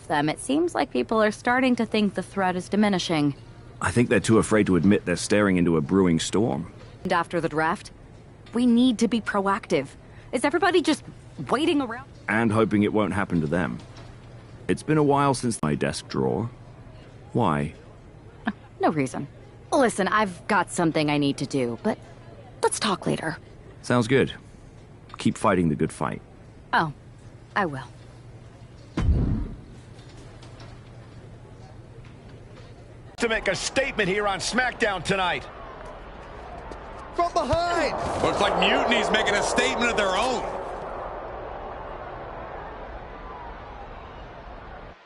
them, it seems like people are starting to think the threat is diminishing. I think they're too afraid to admit they're staring into a brewing storm. And after the draft, we need to be proactive. Is everybody just waiting around? And hoping it won't happen to them. It's been a while since my desk drawer. Why? No reason. Listen, I've got something I need to do, but let's talk later. Sounds good. Keep fighting the good fight. Oh, I will. To make a statement here on SmackDown tonight. From behind! Looks like Mutiny's making a statement of their own.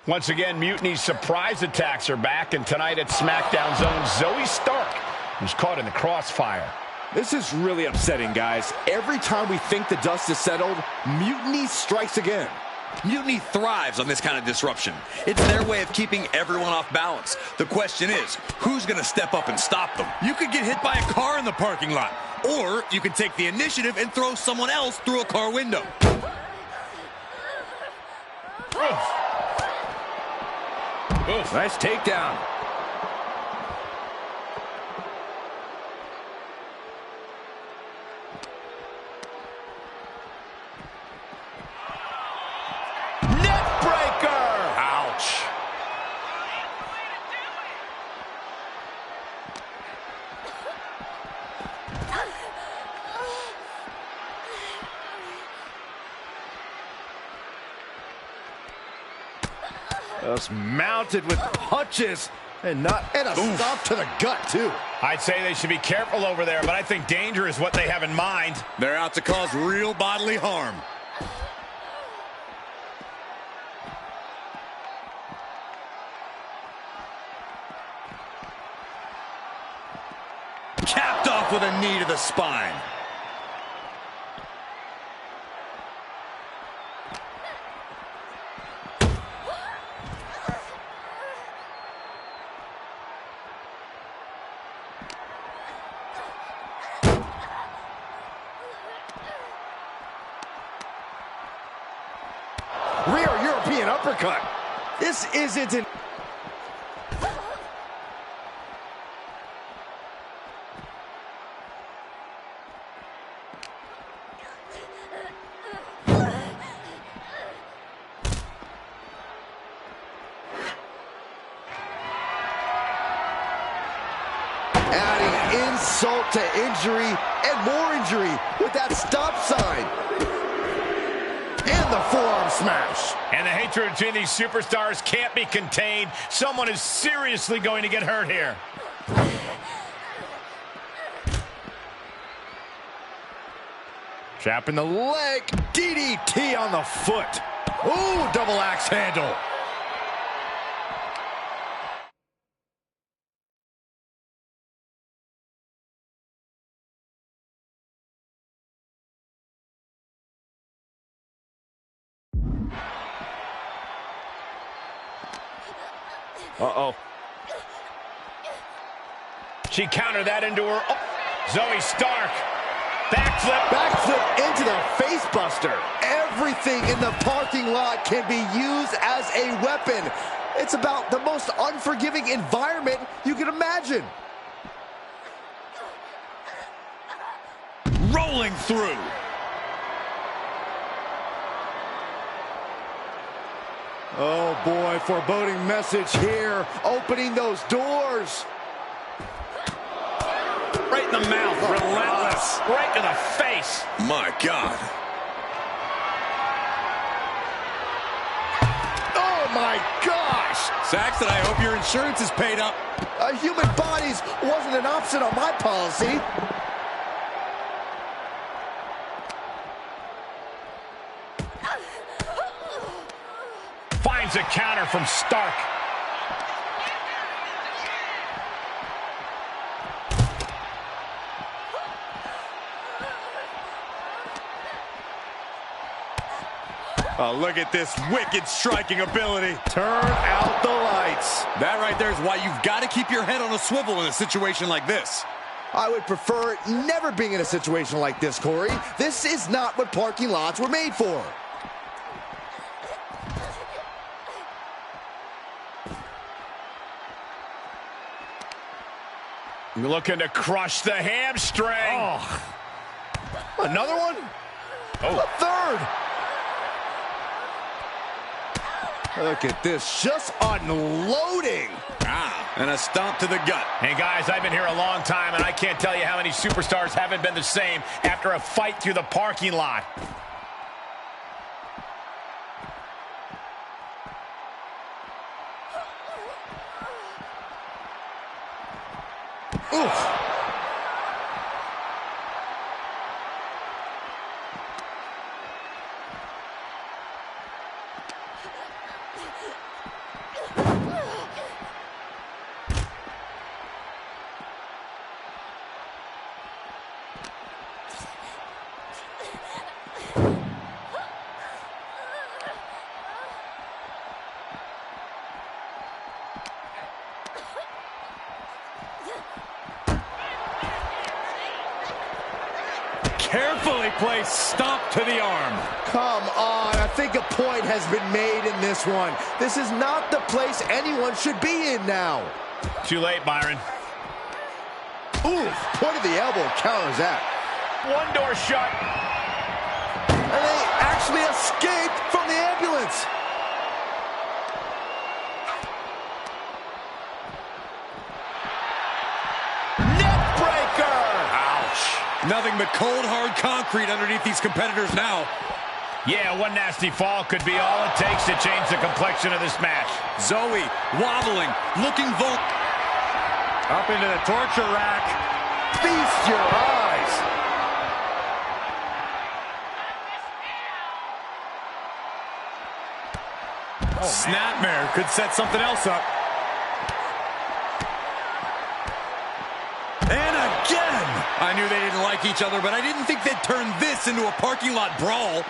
Once again, Mutiny's surprise attacks are back, and tonight at SmackDown's own Zoey Stark was caught in the crossfire. This is really upsetting, guys. Every time we think the dust is settled, Mutiny strikes again. Mutiny thrives on this kind of disruption. It's their way of keeping everyone off balance. The question is, who's going to step up and stop them? You could get hit by a car in the parking lot, or you could take the initiative and throw someone else through a car window. Nice takedown. Neckbreaker! Ouch. Just mounted with punches and a stop to the gut, too. I'd say they should be careful over there, but I think danger is what they have in mind. They're out to cause real bodily harm. Capped off with a knee to the spine. Rear European uppercut. This isn't an... Adding insult to injury and more injury with that stop sign. And the forearm smash. And the hatred between these superstars can't be contained. Someone is seriously going to get hurt here. Trapping the leg. DDT on the foot. Ooh, double axe handle. Uh-oh. She countered that into her... Oh. Zoey Stark. Backflip. Backflip into the face buster. Everything in the parking lot can be used as a weapon. It's about the most unforgiving environment you can imagine. Rolling through. Oh boy, foreboding message here. Opening those doors. Right in the mouth. Relentless. Right to the face. My God. Oh my gosh. Saxton, I hope your insurance is paid up. Human bodies wasn't an option on my policy. Finds a counter from Stark. Oh, look at this wicked striking ability. Turn out the lights. That right there is why you've got to keep your head on a swivel in a situation like this. I would prefer never being in a situation like this, Corey. This is not what parking lots were made for. Looking to crush the hamstring. Oh. Another one? Oh. A third. Look at this, just unloading. And a stomp to the gut. Hey, guys, I've been here a long time, and I can't tell you how many superstars haven't been the same after a fight through the parking lot. Oof. Carefully placed stomp to the arm. Come on, I think a point has been made in this one. This is not the place anyone should be in now. Too late, Byron. Ooh, point of the elbow counters that. One door shut. And they actually escaped from the ambulance. Neckbreaker! Ouch. Nothing but cold, hard concrete underneath these competitors now. Yeah, one nasty fall could be all it takes to change the complexion of this match. Zoe wobbling, looking vulnerable. Up into the torture rack. Feast your eyes. Snapmare could set something else up. And again! I knew they didn't like each other, but I didn't think they'd turn this into a parking lot brawl.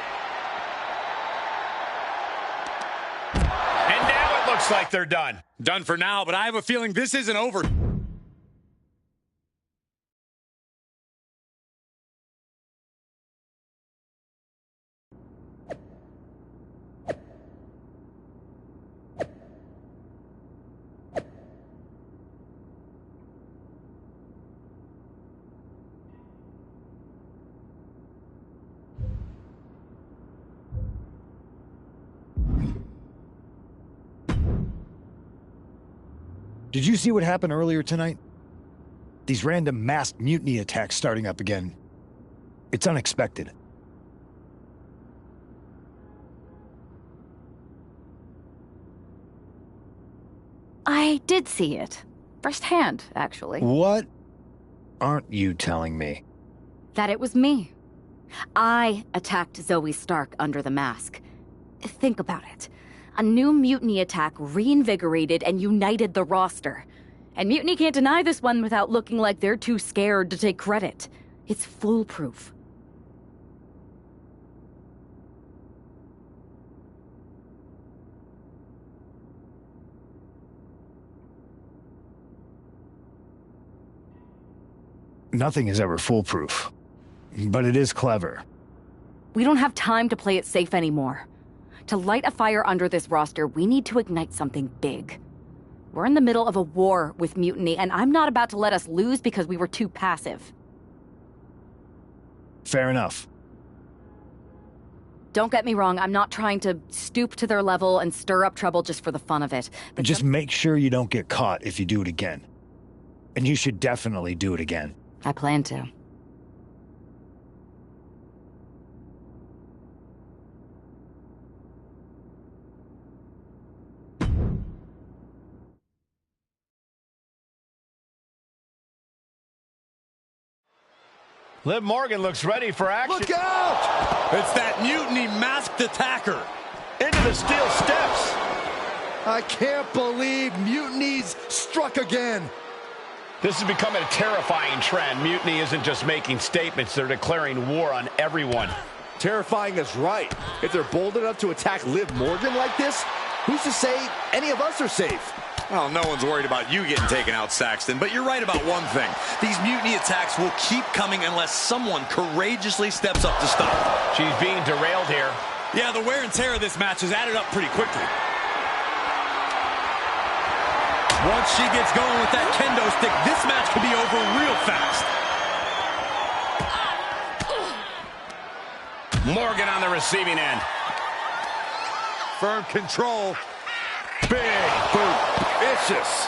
And now it looks like they're done. Done for now, but I have a feeling this isn't over. Did you see what happened earlier tonight? These random masked mutiny attacks starting up again. It's unexpected. I did see it. Firsthand, actually. What aren't you telling me? That it was me. I attacked Zoe Stark under the mask. Think about it. A new mutiny attack reinvigorated and united the roster. And Mutiny can't deny this one without looking like they're too scared to take credit. It's foolproof. Nothing is ever foolproof. But it is clever. We don't have time to play it safe anymore. To light a fire under this roster, we need to ignite something big. We're in the middle of a war with Mutiny, and I'm not about to let us lose because we were too passive. Fair enough. Don't get me wrong, I'm not trying to stoop to their level and stir up trouble just for the fun of it. But Just make sure you don't get caught if you do it again. And you should definitely do it again. I plan to. Liv Morgan looks ready for action. Look out! It's that Mutiny masked attacker. Into the steel steps. I can't believe Mutiny's struck again. This is becoming a terrifying trend. Mutiny isn't just making statements, they're declaring war on everyone. Terrifying is right. If they're bold enough to attack Liv Morgan like this, who's to say any of us are safe? Well, no one's worried about you getting taken out, Saxton, but you're right about one thing. These mutiny attacks will keep coming unless someone courageously steps up to stop them. She's being derailed here. Yeah, the wear and tear of this match has added up pretty quickly. Once she gets going with that kendo stick, this match could be over real fast. Morgan on the receiving end. Firm control. Big boot. Vicious.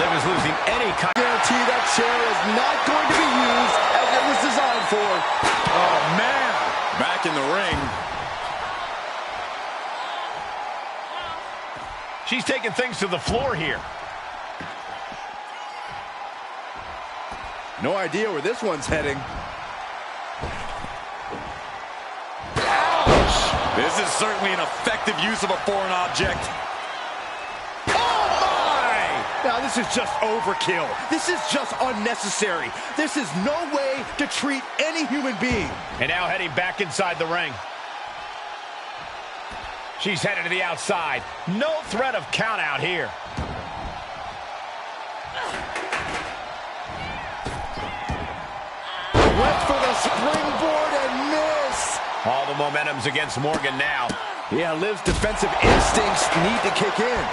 Liv is losing any kind. Guarantee that chair is not going to be used as it was designed for. Oh, man. Back in the ring. She's taking things to the floor here. No idea where this one's heading. Ouch! This is certainly an effective use of a foreign object. Now, this is just overkill. This is just unnecessary. This is no way to treat any human being. And now heading back inside the ring. She's headed to the outside. No threat of count out here. Went for the springboard and miss. All the momentum's against Morgan now. Yeah, Liv's defensive instincts need to kick in.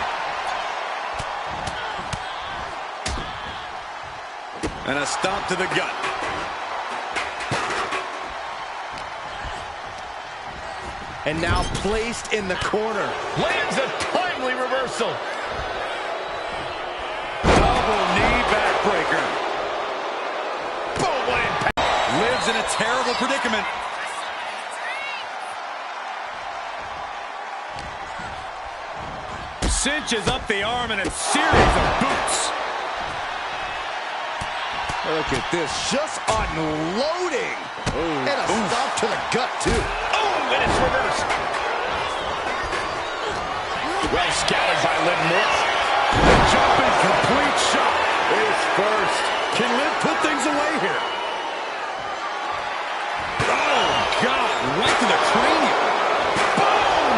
And a stomp to the gut. And now placed in the corner. Lands a timely reversal. Double knee backbreaker. Boom, what impact. Liv's in a terrible predicament. Cinches up the arm in a series of boots. Look at this, just unloading. And a stop to the gut, too. Oh, and it's reversed. Well scouted by Liv Morgan. Jumping complete shot is first. Can Liv put things away here? Oh, God, right to the cranium. Boom!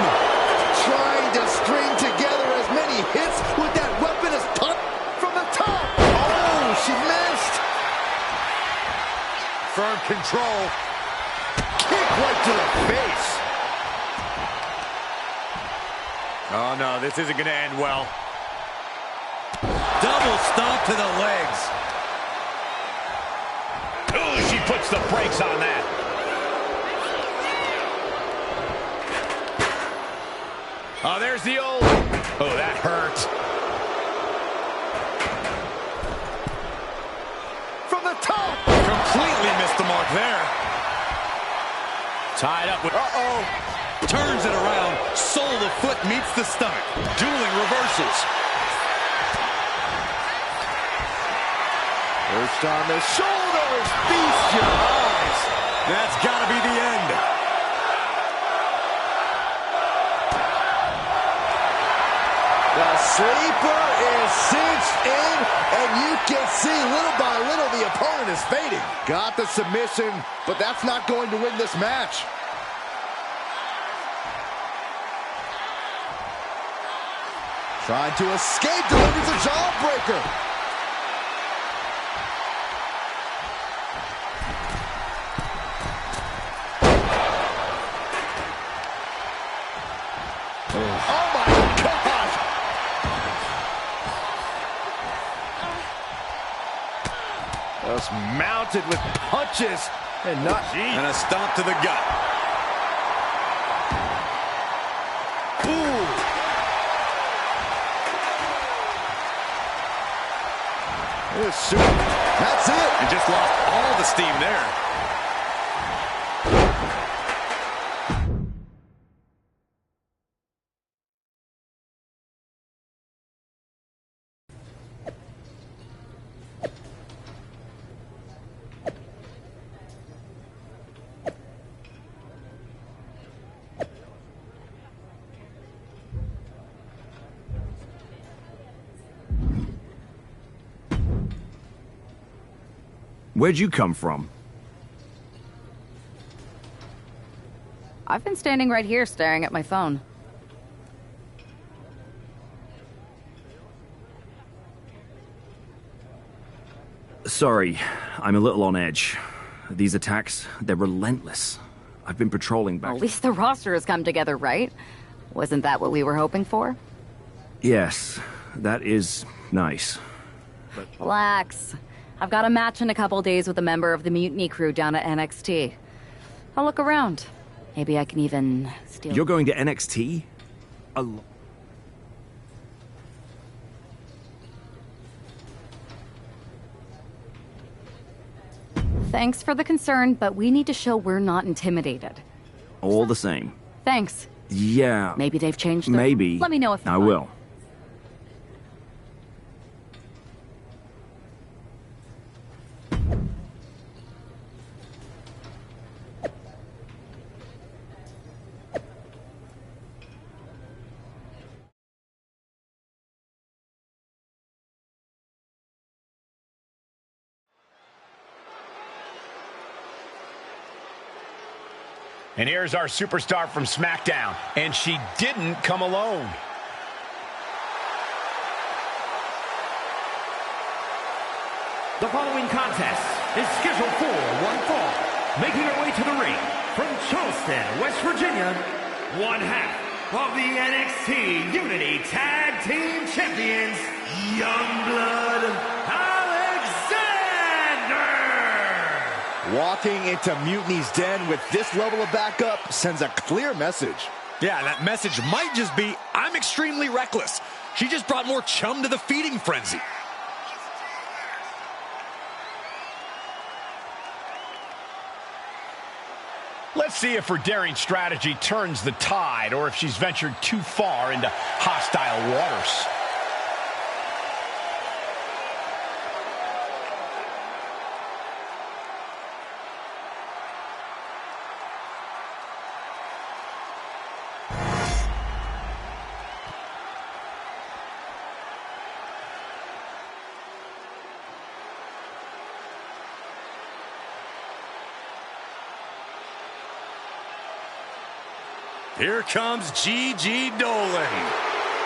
Trying to string together as many hits with that weapon as possible from the top. Oh, she missed. Firm control. Kick right to the face. Oh, no, this isn't going to end well. Double stomp to the legs. Ooh, she puts the brakes on that. Oh, there's the old. Oh, that hurt. From the top. Completely missed the mark there. Tied up with. Uh-oh. Turns it around. Sole of the foot meets the stomach. Dueling reversals. Perched on the shoulders. Feast your eyes. That's got to be the end. The sleeper is cinched in, and you can see little by little the opponent is fading. Got the submission, but that's not going to win this match. Trying to escape, delivers a jawbreaker. Oh my God! Just mounted with punches and not. And a stomp to the gut. Ooh! That's it. And just lost all the steam there. Where'd you come from? I've been standing right here staring at my phone. Sorry, I'm a little on edge. These attacks, they're relentless. I've been patrolling back. Well, at least the roster has come together, right? Wasn't that what we were hoping for? Yes, that is nice. Relax. I've got a match in a couple days with a member of the Mutiny crew down at NXT. I'll look around. Maybe I can even steal... You're going to NXT? Thanks for the concern, but we need to show we're not intimidated. All the same. Thanks. Yeah. Maybe they've changed their... Maybe. Let me know if you I want. will. And here's our superstar from SmackDown, and she didn't come alone. The following contest is scheduled for one fall. Making her way to the ring from Charleston, West Virginia, one half of the NXT Unity Tag Team Champions, Youngblood Alexander! Walking into Mutiny's den with this level of backup sends a clear message. Yeah, that message might just be, I'm extremely reckless. She just brought more chum to the feeding frenzy. Let's see if her daring strategy turns the tide or if she's ventured too far into hostile waters. Here comes Gigi Dolan.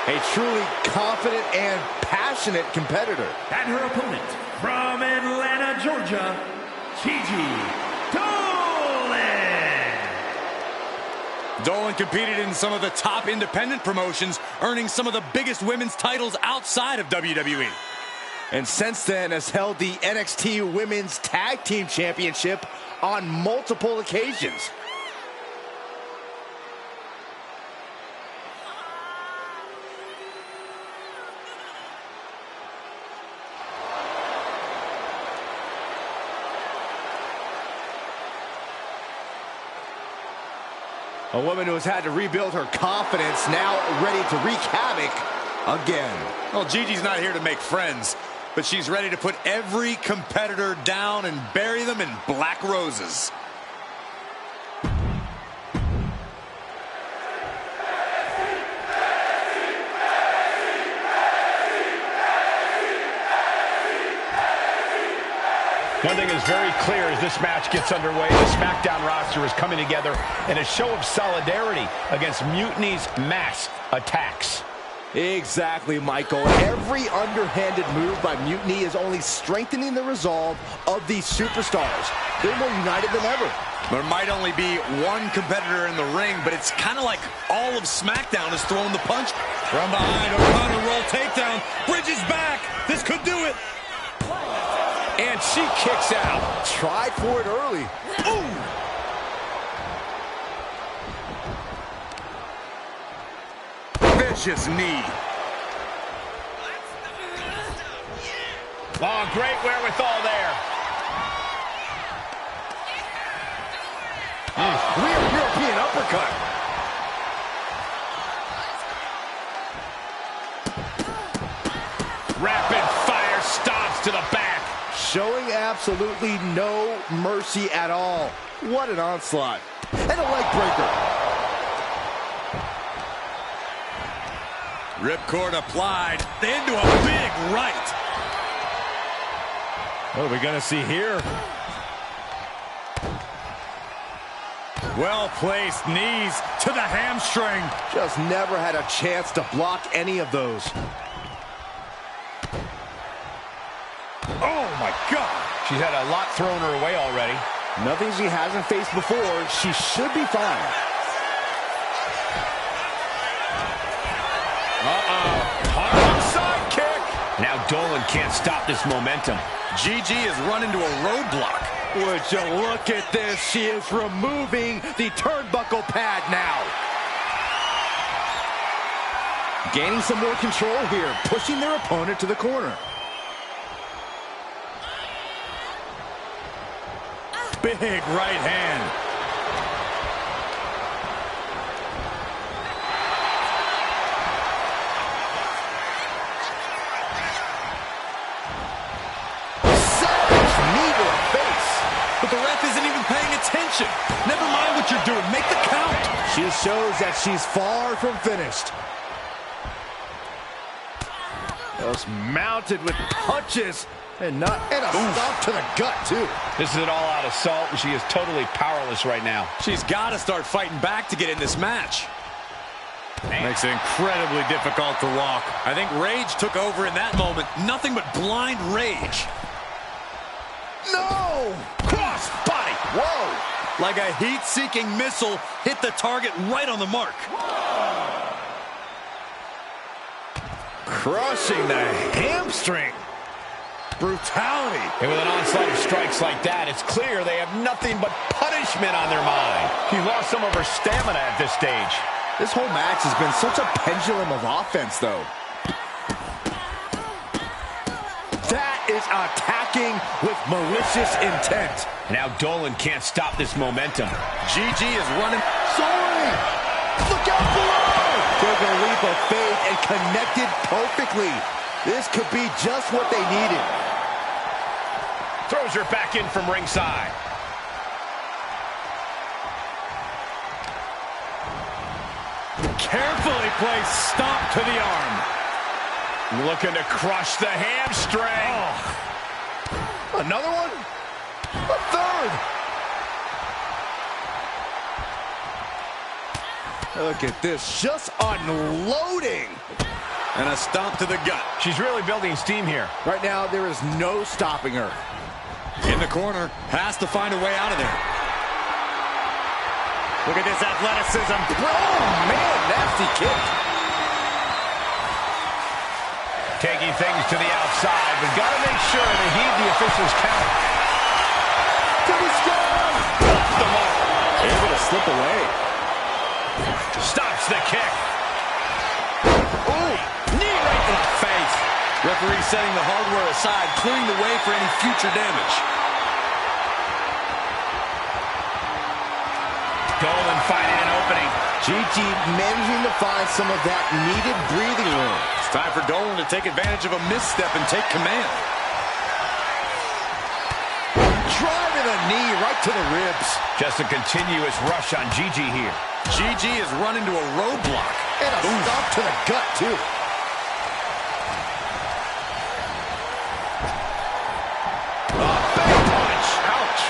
A truly confident and passionate competitor. And her opponent from Atlanta, Georgia, Gigi Dolan. Dolan competed in some of the top independent promotions, earning some of the biggest women's titles outside of WWE. And since then has held the NXT Women's Tag Team Championship on multiple occasions. A woman who has had to rebuild her confidence, now ready to wreak havoc again. Well, Gigi's not here to make friends, but she's ready to put every competitor down and bury them in black roses. One thing is very clear as this match gets underway. The SmackDown roster is coming together in a show of solidarity against Mutiny's mass attacks. Exactly, Michael. Every underhanded move by Mutiny is only strengthening the resolve of these superstars. They're more united than ever. There might only be one competitor in the ring, but it's kind of like all of SmackDown is throwing the punch. From behind, O'Connor roll takedown. Bridges back. This could do it. And she kicks out. Tried for it early. Ooh! Vicious knee. Oh, great wherewithal there. Real European uppercut. Rapid fire stomps to the back. Showing absolutely no mercy at all. What an onslaught. And a leg breaker. Ripcord applied into a big right. What are we going to see here? Well-placed knees to the hamstring. Just never had a chance to block any of those. Oh, my God. She's had a lot thrown her way already. Nothing she hasn't faced before. She should be fine. Hard side kick. Now Dolan can't stop this momentum. Gigi has run into a roadblock. Would you look at this? She is removing the turnbuckle pad now. Gaining some more control here, pushing their opponent to the corner. Big right hand. Savage knee to the face. But the ref isn't even paying attention. Never mind what you're doing. Make the count. She shows that she's far from finished. Just mounted with punches and a stomp to the gut, too. This is an all-out assault, and she is totally powerless right now. She's got to start fighting back to get in this match. Makes it incredibly difficult to walk. I think rage took over in that moment. Nothing but blind rage. No! Cross body. Whoa! Like a heat-seeking missile hit the target right on the mark. Crushing the hamstring. Brutality. And with an onslaught of strikes like that, it's clear they have nothing but punishment on their mind. He lost some of her stamina at this stage. This whole match has been such a pendulum of offense, though. That is attacking with malicious intent. Now Dolan can't stop this momentum. Gigi is running. Soaring! Look out below! Took a leap of faith and connected perfectly. This could be just what they needed. Throws her back in from ringside. Carefully placed stomp to the arm. Looking to crush the hamstring. Oh. Another one? A third. Look at this, just unloading. And a stomp to the gut. She's really building steam here. Right now, there is no stopping her. In the corner, has to find a way out of there. Look at this athleticism. Oh, man, nasty kick. Taking things to the outside, but got to make sure to heed the official's count. To the sky. Off the mark. Able to slip away. Stops the kick. Ooh, knee right to the face. Referee setting the hardware aside, clearing the way for any future damage. Dolan finding an opening. Gigi managing to find some of that needed breathing room. It's time for Dolan to take advantage of a misstep and take command. Driving a knee right to the ribs. Just a continuous rush on Gigi here. Gigi has run into a roadblock. And a stomp to the gut, too. Big punch. Ouch.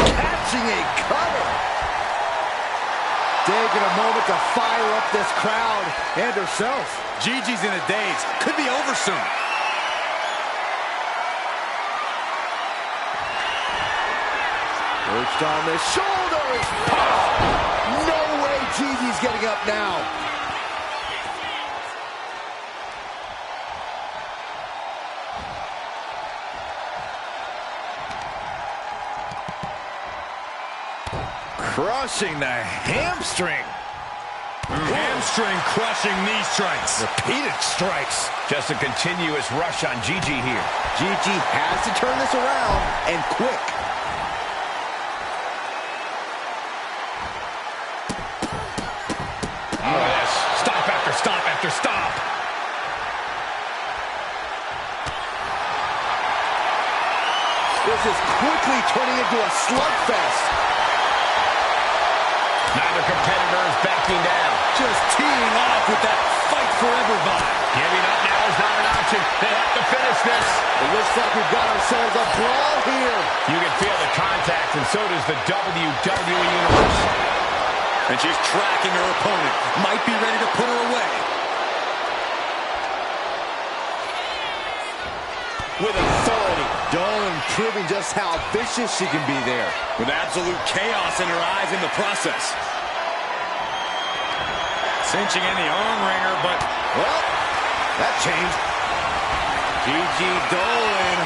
Catching a cutter. Taking a moment to fire up this crowd and herself. Gigi's in a daze. Could be over soon. Perched on the shoulders. Oh, no way Gigi's getting up now. Crushing the hamstring. Hamstring crushing knee strikes. Repeated strikes. Just a continuous rush on Gigi here. Gigi has to turn this around, and quick. Look at this. Stop after stop after stop. This is quickly turning into a slugfest. Neither competitor is backing down. Just teeing off with that fight forever vibe. Giving up now is not an option. They have to finish this. It looks like we've got ourselves a brawl here. You can feel the contact, and so does the WWE Universe. And she's tracking her opponent. Might be ready to put her away. with authority. Dolan proving just how vicious she can be there. With absolute chaos in her eyes in the process. Cinching in the arm wringer, but... Well, that changed. Gigi Dolan.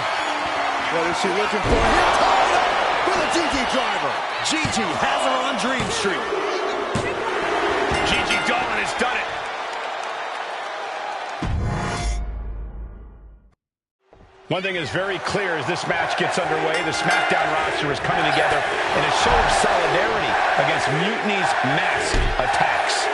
What is she looking for? Here, tied up with a Gigi driver. Gigi has her on Dream Street. Gigi Dolan has done it. One thing is very clear as this match gets underway. The SmackDown roster is coming together in a show of solidarity against Mutiny's mass attacks.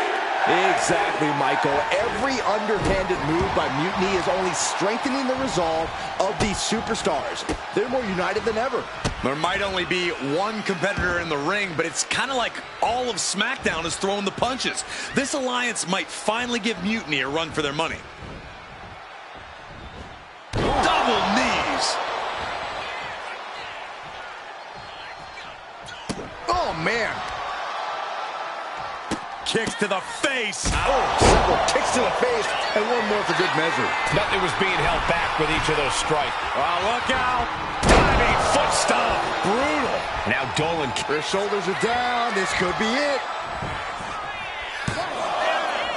Exactly, Michael. Every underhanded move by Mutiny is only strengthening the resolve of these superstars. They're more united than ever. There might only be one competitor in the ring, but it's kind of like all of SmackDown is throwing the punches. This alliance might finally give Mutiny a run for their money. Double knees. Oh, man. Kicks to the face. Oh, several kicks to the face, and one more for good measure. Nothing was being held back with each of those strikes. Oh, look out. Diving foot stomp. Brutal. Now Dolan. Her shoulders are down. This could be it.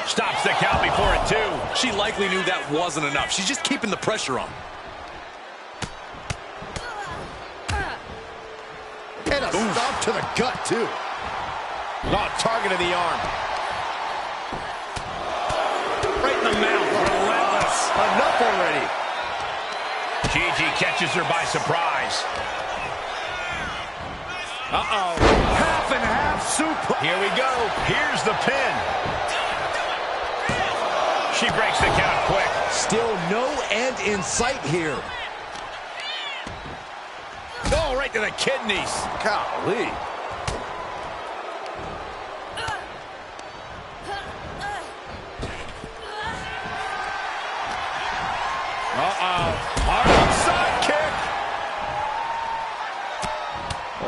Stops the count before it, too. She likely knew that wasn't enough. She's just keeping the pressure on. And a stomp to the gut, too. Not targeting the arm. Right in the mouth. Relentless. Enough already. Gigi catches her by surprise. Uh-oh. Half and half super. Here we go. Here's the pin. She breaks the count quick. Still no end in sight here. Oh, right to the kidneys. Golly. Hard side kick.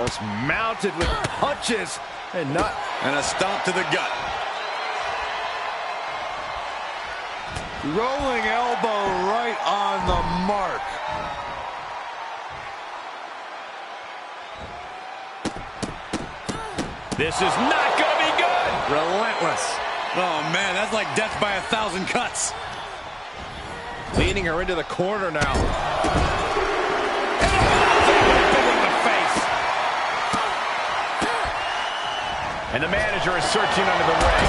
Just mounted with punches and a stomp to the gut. rolling elbow right on the mark. This is not going to be good. Relentless. Oh, man, that's like death by 1,000 cuts. Leading her into the corner now. And the manager is searching under the ring.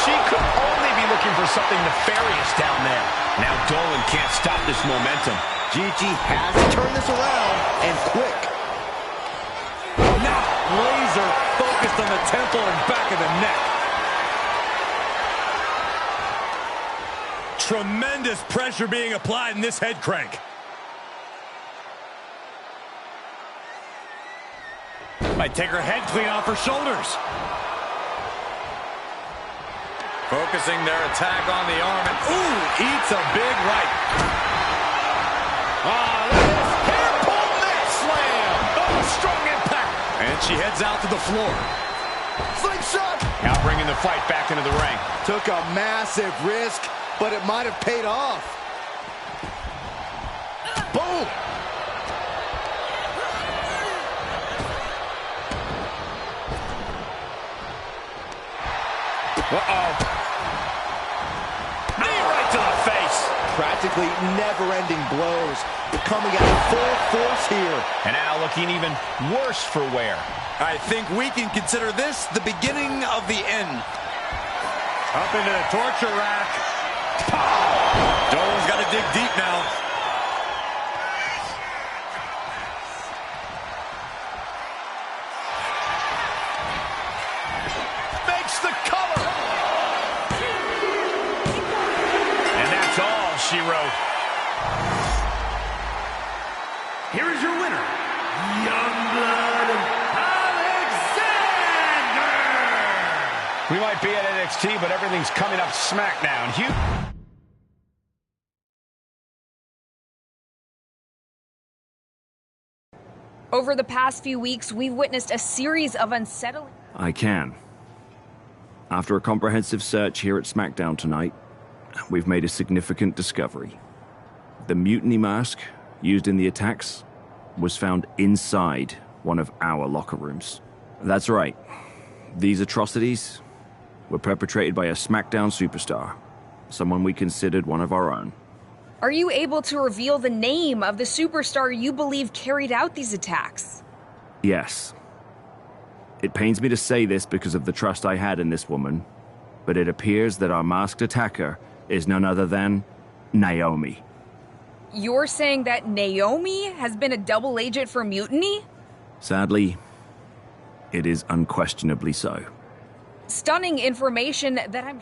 She could only be looking for something nefarious down there. Now Dolan can't stop this momentum. Gigi has to turn this around, and quick. Now laser focused on the temple and back of the neck. Tremendous pressure being applied in this head crank. Might take her head clean off her shoulders. Focusing their attack on the arm, and ooh, eats a big right. Ah, look at this hair pull neck slam. Oh, strong impact. And she heads out to the floor. Slingshot. Now bringing the fight back into the ring. Took a massive risk, but it might have paid off. Boom. Uh-oh. Knee right to the face. Practically never-ending blows. Coming at full force here. And now looking even worse for wear. I think we can consider this the beginning of the end. Up into the torture rack. Dolan's got to dig deep now. Makes the cover. And that's all she wrote. Here is your winner, Youngblood Alexander! We might be at NXT, but everything's coming up SmackDown. Over the past few weeks, we've witnessed a series of unsettling... I can. After a comprehensive search here at SmackDown tonight, we've made a significant discovery. The Mutiny mask used in the attacks was found inside one of our locker rooms. That's right. These atrocities were perpetrated by a SmackDown superstar, someone we considered one of our own. Are you able to reveal the name of the superstar you believe carried out these attacks? Yes. It pains me to say this because of the trust I had in this woman, but it appears that our masked attacker is none other than Naomi. You're saying that Naomi has been a double agent for Mutiny? Sadly, it is unquestionably so. Stunning information that I'm...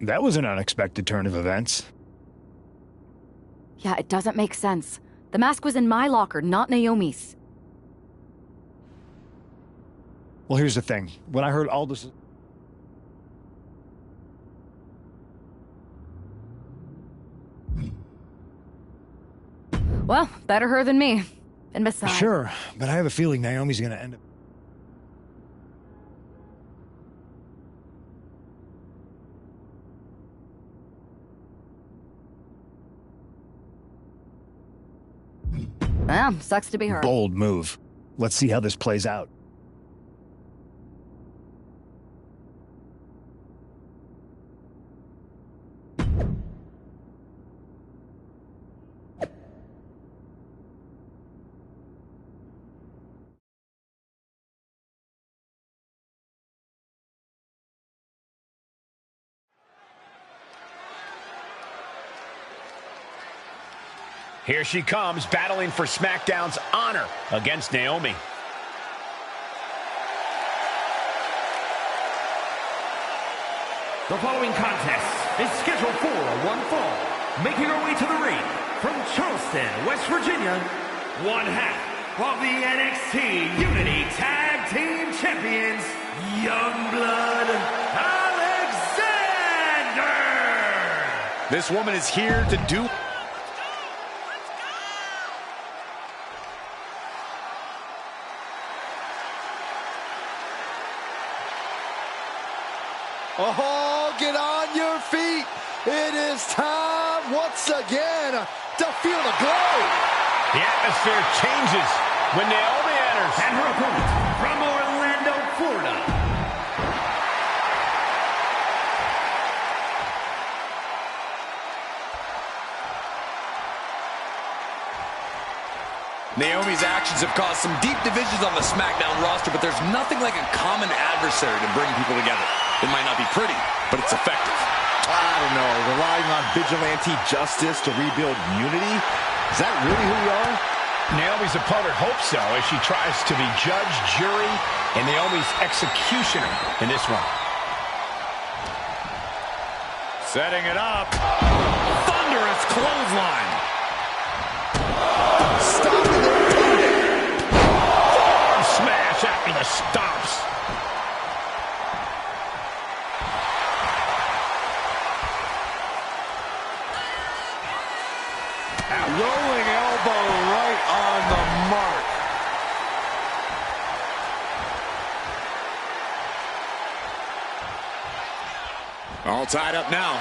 That was an unexpected turn of events. Yeah, it doesn't make sense. The mask was in my locker, not Naomi's. Well, here's the thing. When I heard Aldous... Well, better her than me. And besides... Sure, but I have a feeling Naomi's gonna end up... Well, sucks to be her. Bold move. Let's see how this plays out. Here she comes, battling for SmackDown's honor against Naomi. The following contest is scheduled for one fall. Making her way to the ring from Charleston, West Virginia, one half of the NXT Unity Tag Team Champions, Youngblood Alexander. This woman is here to do... Oh, get on your feet. It is time once again to feel the glow. The atmosphere changes when Naomi enters. And her opponent from Orlando, Florida. Naomi's actions have caused some deep divisions on the SmackDown roster, but there's nothing like a common adversary to bring people together. It might not be pretty, but it's effective. I don't know, relying on vigilante justice to rebuild unity? Is that really who we are? Naomi's opponent hopes so as she tries to be judge, jury, and Naomi's executioner in this one. Setting it up. Thunderous clothesline. Stopping their opponent. Forearm smash after the stomps. Rolling elbow right on the mark. All tied up now.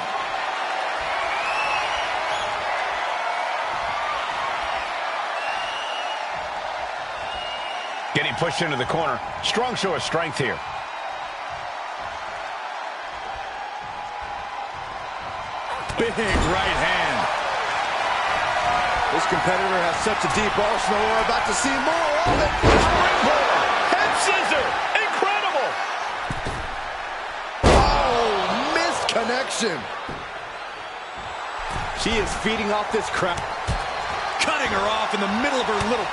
Getting pushed into the corner. Strong show of strength here. Big right hand. This competitor has such a deep arsenal. We're about to see more of it. Head scissor. Incredible. Oh, missed connection. She is feeding off this crowd. Cutting her off in the middle of her little...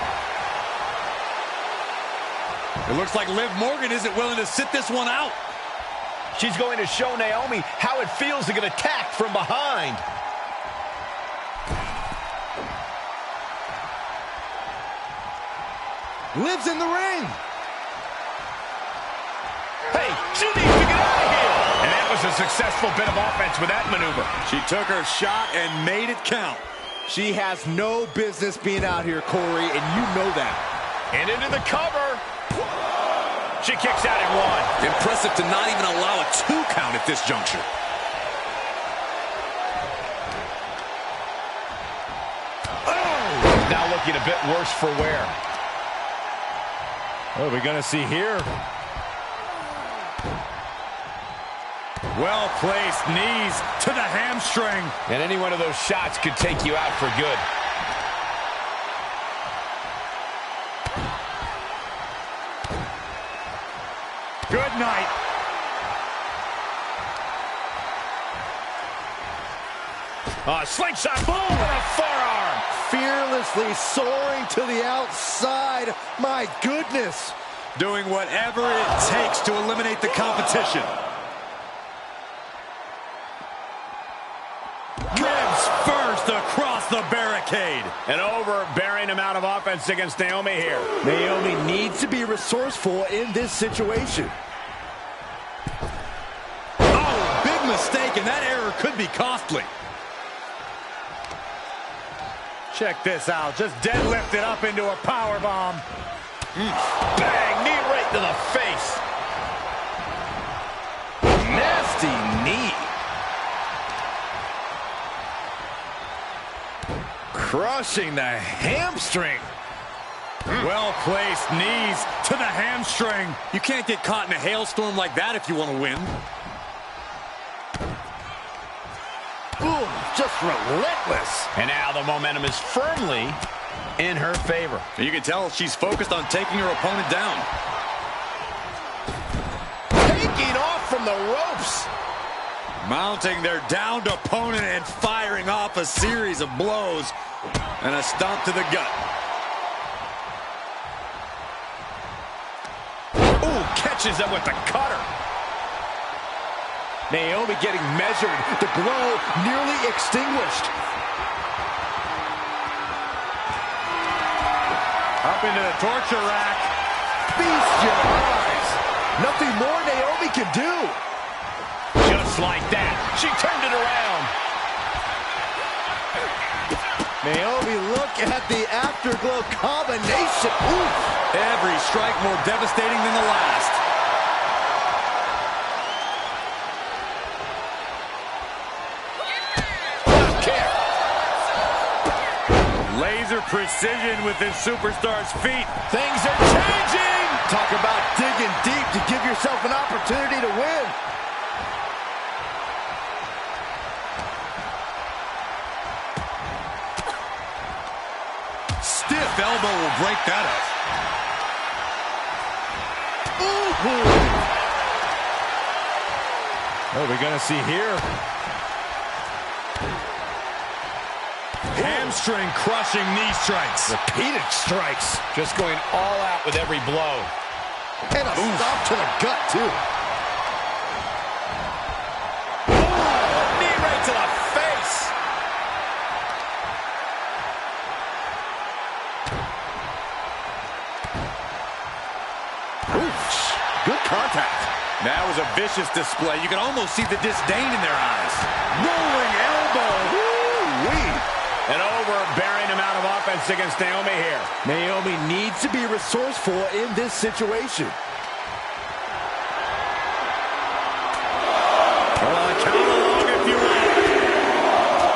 It looks like Liv Morgan isn't willing to sit this one out. She's going to show Naomi how it feels to get attacked from behind. Liv's in the ring. Hey, she needs to get out of here. And that was a successful bit of offense with that maneuver. She took her shot and made it count. She has no business being out here, Corey, and you know that. And into the cover. She kicks out at one. Impressive to not even allow a 2 count at this juncture. Oh! Now looking a bit worse for wear. What are we going to see here? Well-placed knees to the hamstring. And any one of those shots could take you out for good. Good night. Slingshot, boom, and a forearm. Fearlessly soaring to the outside. My goodness. Doing whatever it takes to eliminate the competition. Ribs first across the barricade. An overbearing amount of offense against Naomi here. Naomi needs to be resourceful in this situation. Oh, big mistake, and that error could be costly. Check this out. Just deadlifted up into a powerbomb. Bang, knee right to the face. Nasty knee. Crushing the hamstring. Well-placed knees to the hamstring. You can't get caught in a hailstorm like that if you want to win. Ooh, just relentless. And now the momentum is firmly in her favor. You can tell she's focused on taking her opponent down. Taking off from the ropes. Mounting their downed opponent and firing off a series of blows. And a stomp to the gut. Ooh, catches them with the cutter. Naomi getting measured. The glow nearly extinguished. Up into the torture rack. Feast your eyes. Nothing more Naomi can do. Just like that, she turned it around. Naomi, look at the afterglow combination. Oof. Every strike more devastating than the last. Kick. Laser precision with this superstar's feet. Things are changing. Talk about digging deep to give yourself an opportunity to win. Stiff elbow will break that up. Ooh. What are we going to see here? Hamstring crushing knee strikes. Repeated strikes. Just going all out with every blow. And a stop to the gut, too. Knee right to the face. Oof. Good contact. That was a vicious display. You can almost see the disdain in their eyes. Rolling elbow. Woo-wee. An overbearing amount of offense against Naomi here. Naomi needs to be resourceful in this situation. Well, count along if you want.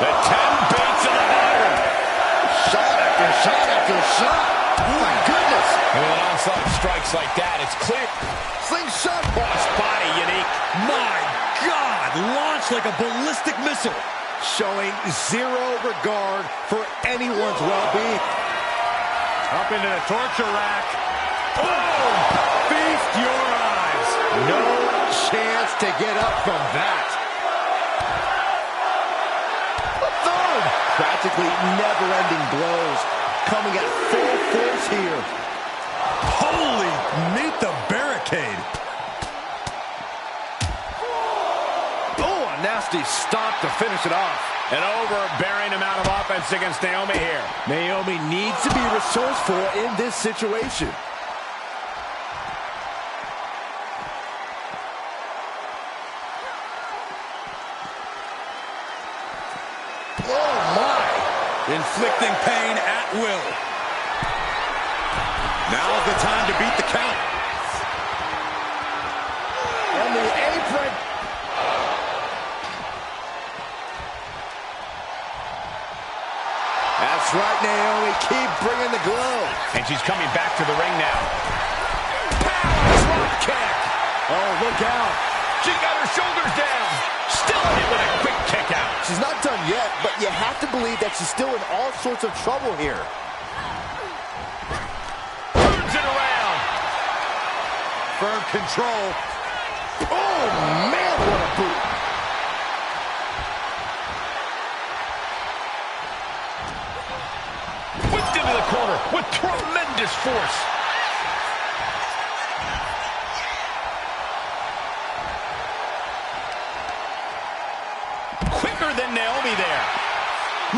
The 10 beats of the battle. Shot after shot after shot. Oh, my goodness. And with an onslaught of strikes like that, it's clear. Slingshot. Cross body unique. My God! Launched like a ballistic missile. Showing zero regard for anyone's well-being. Up into the torture rack. Oh! Feast your eyes. No chance to get up from that. A third. Practically never-ending blows coming at full force here. Holy, meet the barricade. Oh, a nasty stop to finish it off. An overbearing amount of offense against Naomi here. Naomi needs to be resourceful in this situation. Oh, my. Inflicting pain at will. Now's the time to beat the count. And the apron. That's right, Naomi. Keep bringing the glow. And she's coming back to the ring now. Drop kick. Oh, look out. She got her shoulders down. Still hit with a quick kick out. She's not done yet, but you have to believe that she's still in all sorts of trouble here. Turns it around. Firm control. Oh, man, what a boot. Whipped into the corner with tremendous force. Quicker than Naomi there.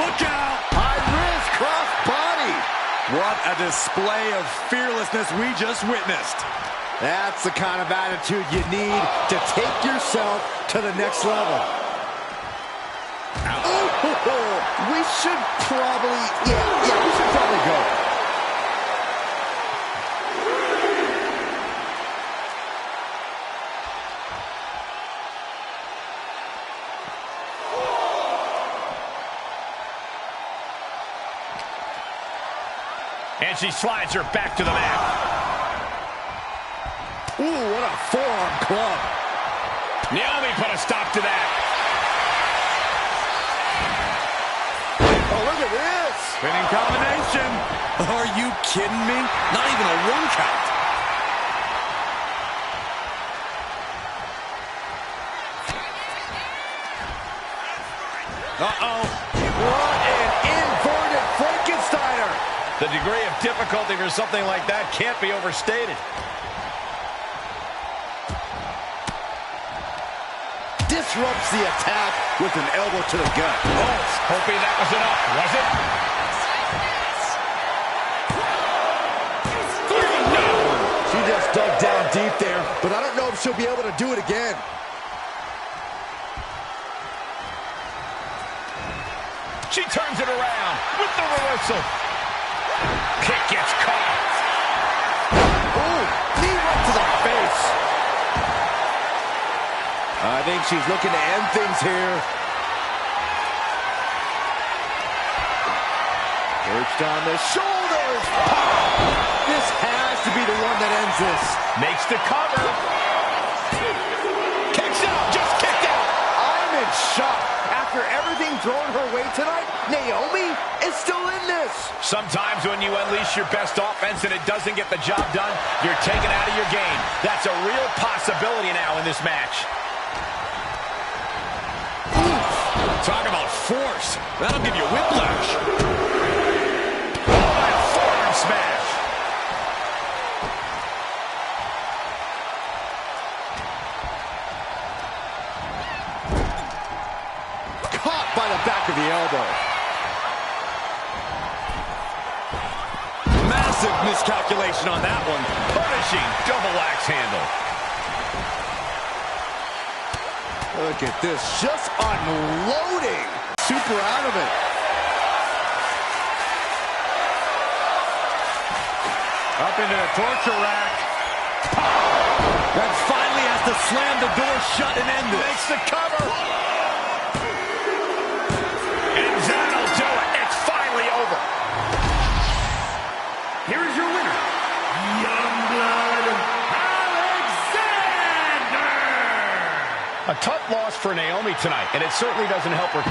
Look out! High risk cross body. What a display of fearlessness we just witnessed. That's the kind of attitude you need to take yourself to the next level. Oh, we should probably, we should probably go. And she slides her back to the mat. Ooh, what a forearm club. Naomi put a stop to that. Oh, look at this. Spinning combination. Are you kidding me? Not even a one count. Uh-oh. What an inverted Frankensteiner. The degree of difficulty for something like that can't be overstated. interrupts the attack with an elbow to the gut. Oh, hoping that was enough, was it? She just dug down deep there, but I don't know if she'll be able to do it again. She turns it around with the reversal. Kick gets caught. Ooh, knee right to the face. I think she's looking to end things here. Perched on the shoulders. This has to be the one that ends this. Makes the cover. Kicks out, just kicked out. I'm in shock. After everything thrown her way tonight, Naomi is still in this. Sometimes when you unleash your best offense and it doesn't get the job done, you're taken out of your game. That's a real possibility now in this match. Talk about force. That'll give you whiplash. Oh, and forearm smash. Caught by the back of the elbow. Massive miscalculation on that one. Punishing double axe handle. Look at this, just unloading. Super out of it. Up into the torture rack. That finally has to slam the door shut and end this. Makes the cover. And that'll do it. It's finally over. Here is your winner, Youngblood Alexander! A tough loss for Naomi tonight, and it certainly doesn't help her.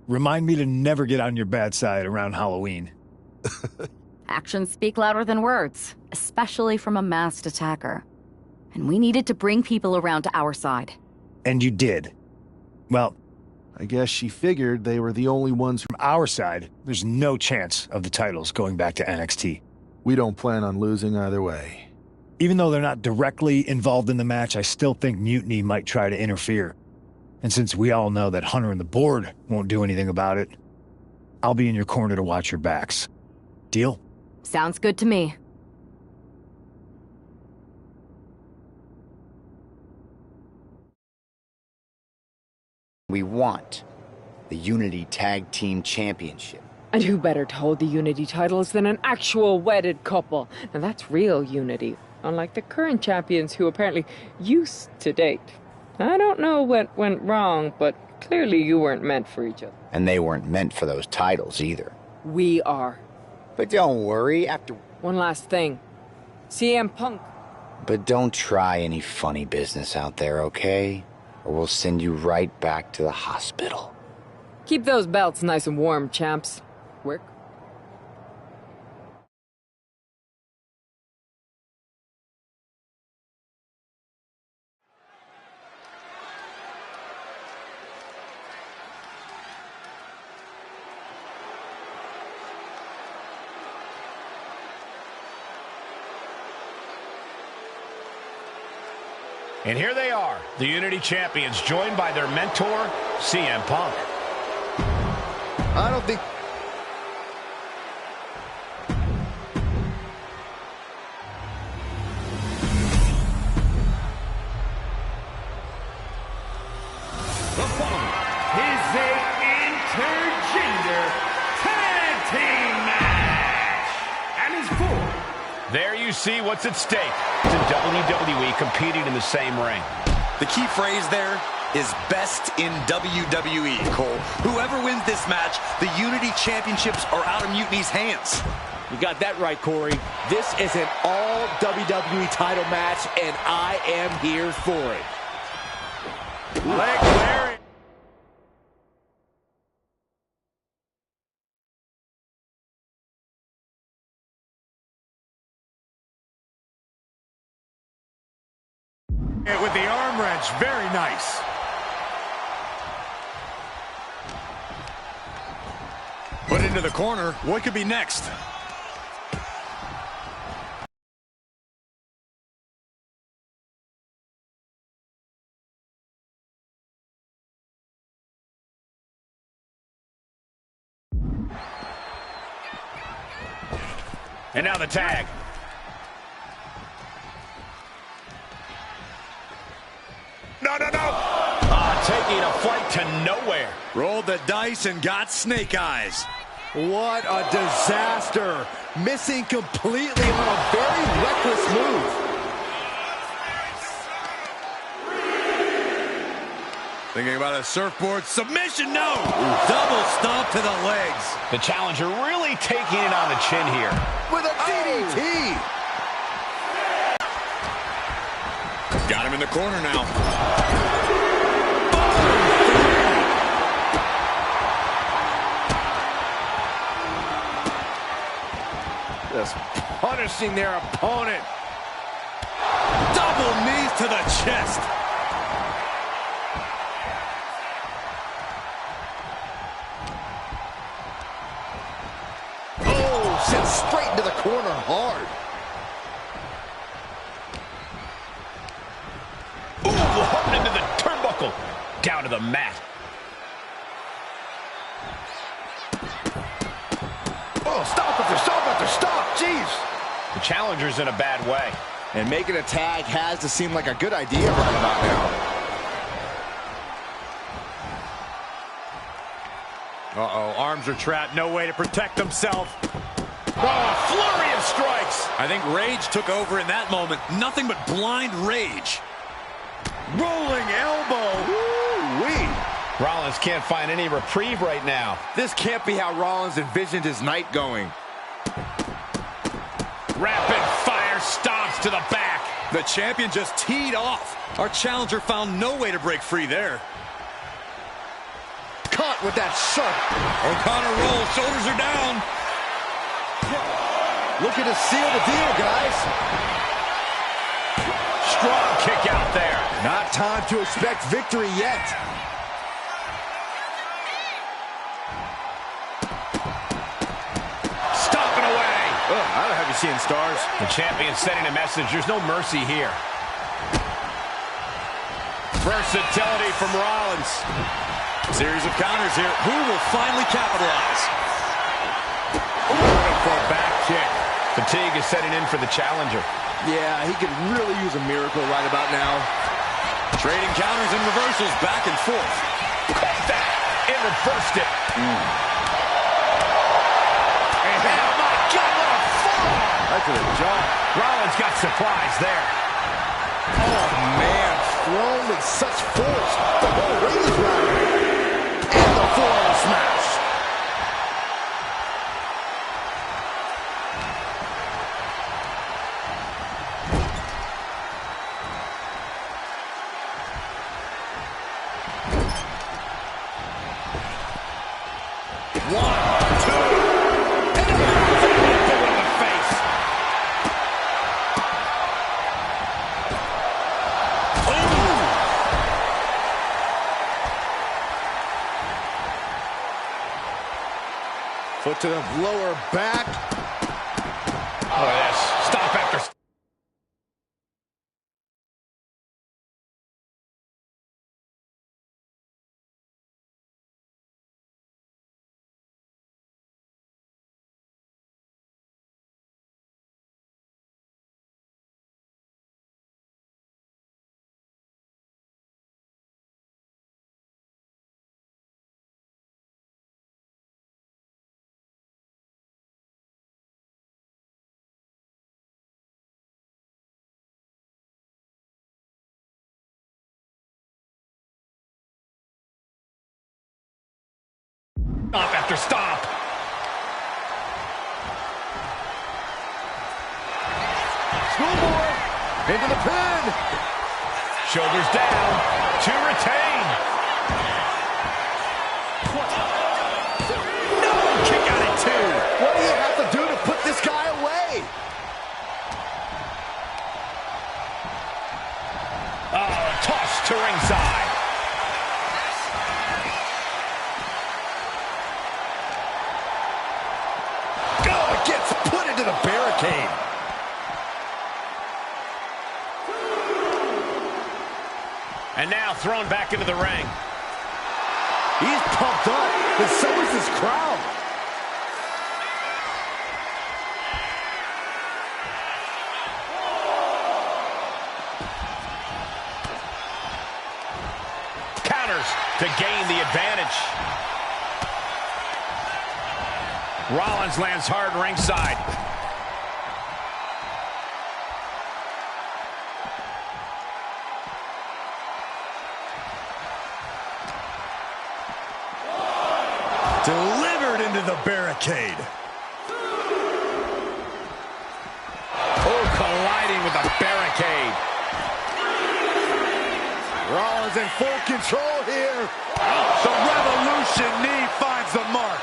Remind me to never get on your bad side around Halloween. Actions speak louder than words, especially from a masked attacker. And we needed to bring people around to our side. And you did. Well, I guess she figured they were the only ones from our side. There's no chance of the titles going back to NXT. We don't plan on losing either way. Even though they're not directly involved in the match, I still think Mutiny might try to interfere. And since we all know that Hunter and the board won't do anything about it, I'll be in your corner to watch your backs. Deal? Sounds good to me. We want the Unity Tag Team Championship. And who better to hold the Unity titles than an actual wedded couple? Now that's real unity, unlike the current champions who apparently used to date. I don't know what went wrong, but clearly you weren't meant for each other. And they weren't meant for those titles either. We are. But don't worry, after... One last thing. CM Punk. But don't try any funny business out there, okay? Or we'll send you right back to the hospital. Keep those belts nice and warm, champs. Work. And here they are, the Unity Champions, joined by their mentor, CM Punk. I don't think... The following is a intergender tag team match. And is for... There you see what's at stake. It's in WWE competing in the same ring. The key phrase there is best in WWE, Cole. Whoever wins this match, the Unity Championships are out of Mutiny's hands. You got that right, Corey. This is an all WWE title match, and I am here for it. Leg Larry. With the arm wrench, very nice. Put into the corner. What could be next? And now the tag. No, no, no. Taking a flight to nowhere. Rolled the dice and got snake eyes. What a disaster. Missing completely on a very reckless move. Thinking about a surfboard submission, no! Double stomp to the legs. The challenger really taking it on the chin here. With a DDT. Got him in the corner now. Just punishing their opponent. Double knees to the chest. Sent straight into the corner hard. Ooh, hooked into the turnbuckle. Down to the mat. Oh, stop after stop. Jeez. The challenger's in a bad way. And making a tag has to seem like a good idea right about now. Uh-oh, arms are trapped. No way to protect himself. Oh, flurry of strikes. I think rage took over in that moment. Nothing but blind rage. Rolling elbow. Woo-wee. Rollins can't find any reprieve right now. This can't be how Rollins envisioned his night going. Rapid fire stomps to the back. The champion just teed off. Our challenger found no way to break free there. Caught with that sharp. O'Connor rolls, shoulders are down. Looking to seal the deal, guys. Strong kick out there. Not time to expect victory yet. Stomping away. I don't have you seeing stars. The champion sending a message. There's no mercy here. Versatility from Rollins. Series of counters here. Who will finally capitalize? For a back kick. Fatigue is setting in for the challenger. Yeah, he could really use a miracle right about now. Trading counters and reversals back and forth. Caught that and reversed it. And oh my God, what a fall! Right to the jaw. Rollins got supplies there. Oh man, thrown with such force. The whole ring is round. And the forearm smash. Foot to the lower back. Oh, yes. Stop after. Stop after stop. Schoolboy into the pin. Shoulders down to retain. No, kick out at 2. What do you have to do to put this guy away? Oh, toss to ringside. Gets put into the barricade. And now thrown back into the ring. He's pumped up, and so is this crowd. to gain the advantage. Rollins lands hard ringside. Delivered into the barricade. Oh, colliding with the barricade. Rollins in full control here. The Revolution knee finds the mark.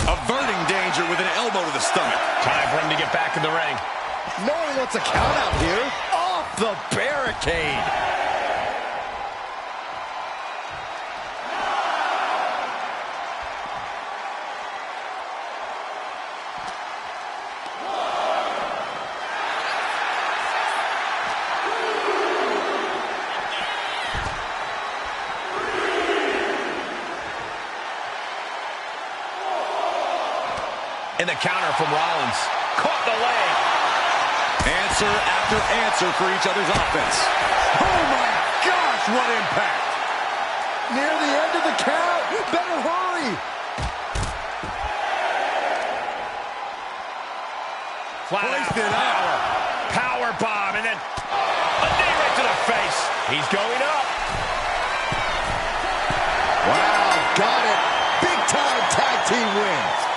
Averting danger with an elbow to the stomach. Time for him to get back in the ring. No one wants a count out here. Off the barricade. And the counter from Rollins. Caught the leg. Answer after answer for each other's offense. Oh my gosh, what impact! Near the end of the count. Better hurry. Flat out. Power bomb, and then a knee right to the face. He's going up. Wow, got it. Big time tag team win.